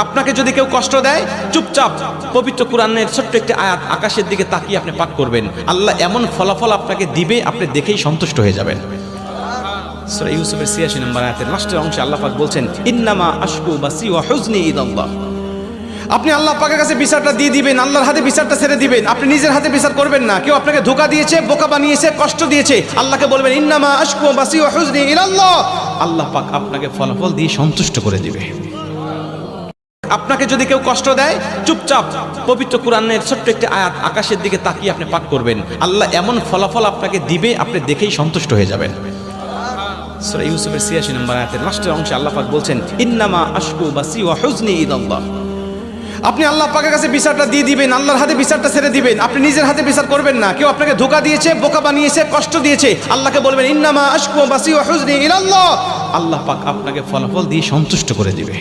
আপনাকে যদি কেউ কষ্ট দেয়, চুপচাপ পবিত্র কোরআনের ছোট্ট একটি আয়াত আকাশের দিকে তাকিয়ে আপনি পাঠ করবেন, আল্লাহ এমন ফলাফল আপনাকে দিবে, আপনি দেখেই সন্তুষ্ট হয়ে যাবেন। সূরা ইউসুফের ৮৬ নম্বর আয়াতের লাস্টের অংশে আল্লাহ পাক বলছেন, ইন্নামা আশকু বাসি ওয়া হুজনি ইলাল্লাহ। আপনি আল্লাহ পাকের কাছে বিচারটা দিয়ে দিবেন, আল্লাহর হাতে বিচারটা ছেড়ে দিবেন, আপনি নিজের হাতে বিচার করবেন না। কেউ আপনাকে ধোঁকা দিয়েছে, বোকা বানিয়েছে, কষ্ট দিয়েছে, আল্লাহকে বলবেন ইন্নামা আশকু বাসি ওয়া হুজনি ইলাল্লাহ। আল্লাহ পাক আপনাকে ফলাফল দিয়ে সন্তুষ্ট করে দিবে। আপনাকে যদি কেউ কষ্ট দেয়, চুপচাপ পবিত্র কোরআনের ছোট্ট একটি আয়াত আকাশের দিকে তাকিয়ে আপনি পাঠ করবেন, আল্লাহ এমন ফলাফল আপনাকে দিবে, আপনি দেখেই সন্তুষ্ট হয়ে যাবেন। সূরা ইউসুফের ৮৬ নম্বর আয়াতের লাস্টের অংশে আল্লাহ পাক বলছেন, ইন্নামা আশকু বাসি ওয়া হুজনি ইলাল্লাহ। আপনি আল্লাহ পাকের কাছে বিচারটা দিয়ে দিবেন, আল্লাহর হাতে বিচারটা ছেড়ে দিবেন, আপনি নিজের হাতে বিচার করবেন না। কেউ আপনাকে ধোঁকা দিয়েছে, বোকা বানিয়েছে, কষ্ট দিয়েছে, আল্লাহকে বলবেন ইন্নামা আশকু বাসি ওয়া হুজনি ইলাল্লাহ। আল্লাহ পাক আপনাকে ফলাফল দিয়ে সন্তুষ্ট করে দিবে।